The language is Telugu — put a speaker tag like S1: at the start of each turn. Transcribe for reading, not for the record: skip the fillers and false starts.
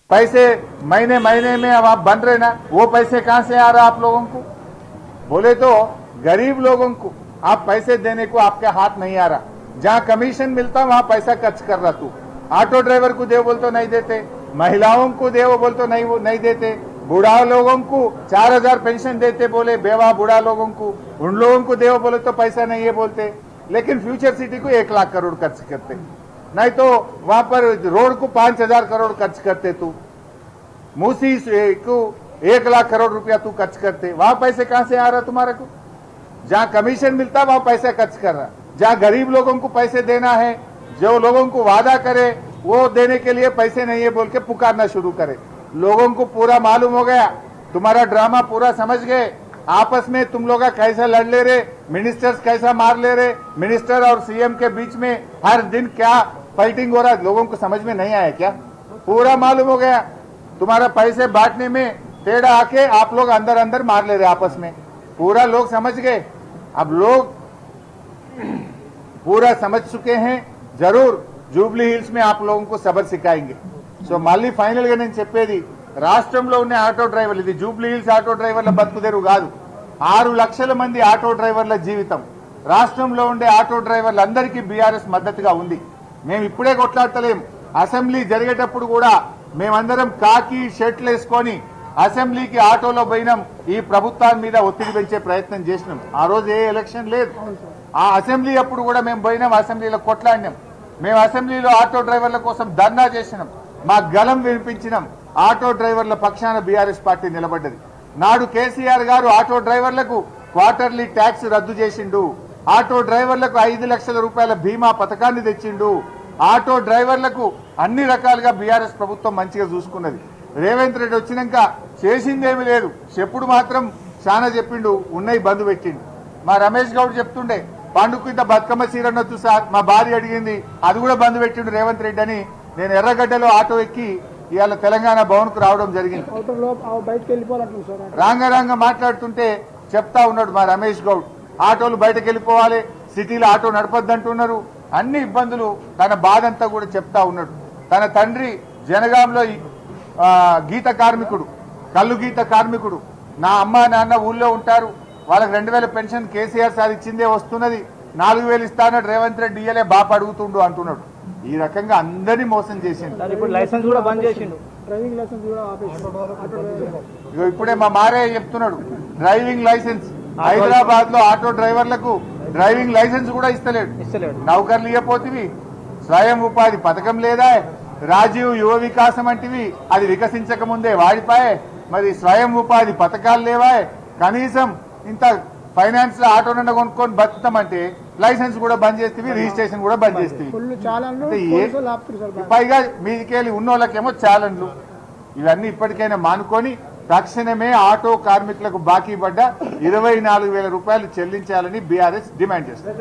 S1: पैसे महीने महीने में अब आप बन रहे ना, वो पैसे कहां से आ रहा आप लोगों को? बोले तो गरीब लोगों को आप पैसे देने को आपके हाथ नहीं आ रहा। जहां कमीशन मिलता वहां पैसा खर्च कर रहा तू। ऑटो ड्राइवर को दे बोल तो नहीं देते, महिलाओं को दे वो बोल तो नहीं देते, बूढ़ा लोगों को 4000 पेंशन देते बोले, बेवा बूढ़ा लोगों को, उन लोगों को दे बोले तो पैसा नहीं है बोलते। लेकिन फ्यूचर सिटी को 1 लाख करोड़ खर्च करते, नहीं तो वहां पर रोड को 5000 करोड़ खर्च करते तू, मूसी को 1 लाख करोड़ रुपया तू खर्च करते। वहां पैसे कहां से आ रहा तुम्हारे को? जहां कमीशन मिलता वहां पैसा खर्च कर रहा। जहां गरीब लोगों को पैसे देना है, जो लोगों को वादा करे वो देने के लिए पैसे नहीं है बोल के पुकारना शुरू करे। लोगों को पूरा मालूम हो गया, तुम्हारा ड्रामा पूरा समझ गए। आपस में तुम लोग कैसा लड़ ले रहे, मिनिस्टर्स कैसा मार ले रहे, मिनिस्टर और सीएम के बीच में हर दिन क्या फाइटिंग हो रहा है, लोगों को समझ में नहीं आया क्या? पूरा मालूम हो गया। तुम्हारा पैसे बांटने में टेढ़ा आके आप लोग अंदर अंदर मार ले रहे आपस में, पूरा लोग समझ गए। अब लोग पूरा समझ चुके हैं। जरूर జూబ్లీ హిల్స్ में आप लोगों को सबक सिखाएंगे। సో మళ్ళీ ఫైనల్ గా నేను చెప్పేది, రాష్ట్రంలో ఉన్న ఆటో డ్రైవర్లు, ఇది జూబ్లీ హిల్స్ ఆటో డ్రైవర్ల బతుకుదేరు కాదు, 6 లక్షల మంది ఆటో డ్రైవర్ల జీవితం। రాష్ట్రంలో ఉండే ఆటో డ్రైవర్లందరికీ బీఆర్ఎస్ మద్దతుగా ఉంది। మేము ఇప్పుడే కొట్లాడతలేం, అసెంబ్లీ జరిగేటప్పుడు కూడా మేమందరం కాకి షర్ట్లు వేసుకొని అసెంబ్లీకి ఆటోలో పోయినాం, ఈ ప్రభుత్వం మీద ఒత్తిడి పెంచే ప్రయత్నం చేసినాం। ఆ రోజు ఏ ఎలక్షన్ లేదు, ఆ అసెంబ్లీ అప్పుడు కూడా మేము పోయినాం, అసెంబ్లీలో కొట్లాడినాం। మేము అసెంబ్లీలో ఆటో డ్రైవర్ల కోసం ధర్నా చేసినాం, మా గలం వినిపించినాం। ఆటో డ్రైవర్ల పక్షాన బీఆర్ఎస్ పార్టీ నిలబడ్డది। నాడు కేసీఆర్ గారు ఆటో డ్రైవర్లకు క్వార్టర్లీ ట్యాక్స్ రద్దు చేసిండు, ఆటో డ్రైవర్లకు 5 లక్షల రూపాయల బీమా పథకాన్ని తెచ్చిండు, ఆటో డ్రైవర్లకు అన్ని రకాలుగా బీఆర్ఎస్ ప్రభుత్వం మంచిగా చూసుకున్నది। రేవంత్ రెడ్డి వచ్చినాక చేసిందేమీ లేదు, చెప్పుడు మాత్రం చాలా చెప్పిండు, ఉన్నాయి బంద్ పెట్టిండు। మా రమేష్ గౌడ్ చెప్తుండే పండుగ ఇంత బతుకమ్మ చీరనొచ్చు సార్, మా భార్య అడిగింది, అది కూడా బంద్ పెట్టిండు రేవంత్ రెడ్డి అని నేను ఎర్రగడ్డలో ఆటో ఎక్కి ఇవాళ తెలంగాణ భవన్ కు రావడం జరిగింది। రాంగ మాట్లాడుతుంటే చెప్తా ఉన్నాడు మా రమేష్ గౌడ్, ఆటోలు బయటకు వెళ్ళిపోవాలి, సిటీలో ఆటో నడపద్దంటున్నారు, అన్ని ఇబ్బందులు, తన బాధ అంతా కూడా చెప్తా ఉన్నాడు। తన తండ్రి జనగాంలో గీత కార్మికుడు, కల్లు గీత కార్మికుడు, నా అమ్మ నాన్న ఊళ్ళో ఉంటారు, వాళ్ళకి 2000 పెన్షన్ కేసీఆర్ సార్ ఇచ్చిందే వస్తున్నది, 4000 ఇస్తానన్నాడు రేవంత్ రెడ్డి ఇయ్యలే బాప అడుగుతుండు అంటున్నాడు। ఈ రకంగా అందరినీ మోసం చేసిండు।
S2: లైసెన్స్ కూడా బంద్ చేసిండు,
S3: డ్రైవింగ్ లైసెన్స్ కూడా
S1: ఇగో ఇప్పుడే మా మారే చెప్తున్నాడు, డ్రైవింగ్ లైసెన్స్ హైదరాబాద్ లో ఆటో డ్రైవర్లకు డ్రైవింగ్ లైసెన్స్ కూడా ఇస్తలేడు। నౌకర్లు ఇవ్వపోతివి, స్వయం ఉపాధి పథకం లేదా, రాజీవ్ యువ వికాసం అంటివి, అది వికసించక ముందే వాడిపాయే, మరి స్వయం ఉపాధి పథకాలు లేవా, కనీసం ఇంత ఫైనాన్స్ లో ఆటోనన్నా కొనుక్కొని బతుకుతామంటే లైసెన్స్ కూడా బంద్ చేస్తేవి, రిజిస్ట్రేషన్ కూడా బంద్ చేస్తేవి, పైగా మీదికెళ్ళి ఉన్నోళ్ళకేమో ఛాలెంజ్లు। ఇవన్నీ ఇప్పటికైనా మానుకొని తక్షణమే ఆటో కార్మికులకు బాకీ పడ్డ 24,000 రూపాయలు చెల్లించాలని బీఆర్ఎస్ డిమాండ్ చేస్తుంది।